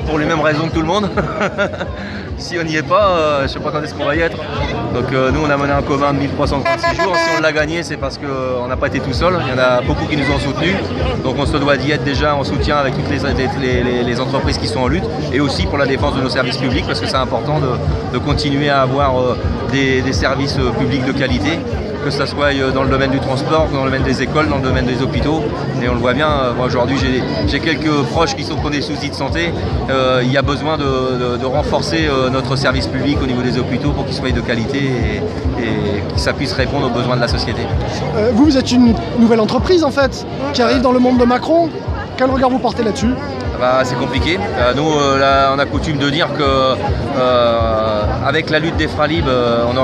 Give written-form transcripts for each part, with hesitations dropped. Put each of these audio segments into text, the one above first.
Pour les mêmes raisons que tout le monde. Si on n'y est pas, je ne sais pas quand est-ce qu'on va y être. Donc nous on a mené un commun de 1336 jours. Si on l'a gagné, c'est parce qu'on n'a pas été tout seul. Il y en a beaucoup qui nous ont soutenus. Donc on se doit d'y être déjà en soutien avec toutes les entreprises qui sont en lutte. Et aussi pour la défense de nos services publics, parce que c'est important de continuer à avoir des services publics de qualité, que ce soit dans le domaine du transport, dans le domaine des écoles, dans le domaine des hôpitaux. Et on le voit bien, moi aujourd'hui j'ai quelques proches qui ont des soucis de santé. Il y a besoin de renforcer notre service public au niveau des hôpitaux pour qu'il soit de qualité et que ça puisse répondre aux besoins de la société. Vous êtes une nouvelle entreprise en fait, qui arrive dans le monde de Macron. Quel regard vous portez là-dessus ? C'est compliqué. Nous, là, on a coutume de dire que avec la lutte des Fralib, on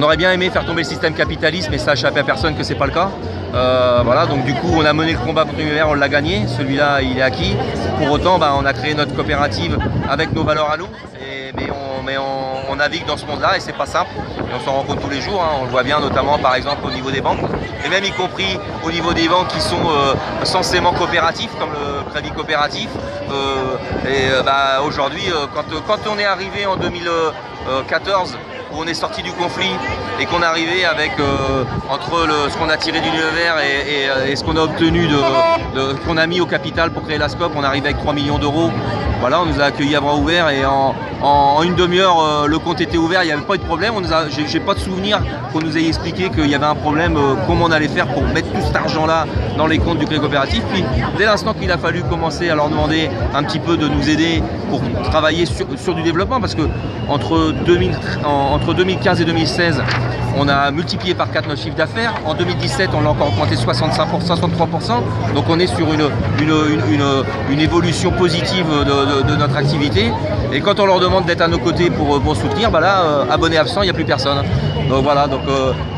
aurait bien aimé faire tomber le système capitaliste, mais ça a échappé à personne que c'est pas le cas. Voilà, donc du coup, on a mené le combat primaire, on l'a gagné. Celui-là, il est acquis. Pour autant, on a créé notre coopérative avec nos valeurs à nous. Mais on navigue dans ce monde-là et c'est pas simple. Et on s'en rend compte tous les jours. On le voit bien, notamment par exemple au niveau des banques, et même y compris au niveau des banques qui sont censément coopératifs, comme le crédit coopératif. Aujourd'hui, quand on est arrivé en 2014, où on est sorti du conflit et qu'on est arrivé avec entre ce qu'on a tiré du nucléaire et ce qu'on a obtenu qu'on a mis au capital pour créer la SCOP, on est arrivé avec 3 millions d'euros. Voilà, on nous a accueillis à bras ouverts et en une demi-heure le compte était ouvert, il n'y avait pas eu de problème. J'ai pas de souvenir qu'on nous ait expliqué qu'il y avait un problème, comment on allait faire pour mettre tout cet argent-là dans les comptes du crédit coopératif. Puis dès l'instant qu'il a fallu commencer à leur demander un petit peu de nous aider pour travailler sur du développement, parce que entre 2015 et 2016, on a multiplié par 4 notre chiffre d'affaires. En 2017, on l'a encore augmenté 65%, 63%. Donc on est sur une évolution positive de notre activité. Et quand on leur demande d'être à nos côtés pour soutenir, abonné absent, il n'y a plus personne. Donc voilà,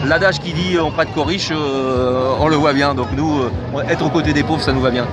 l'adage qui dit on prête qu'aux riches, on le voit bien. Donc nous, être aux côtés des pauvres, ça nous va bien.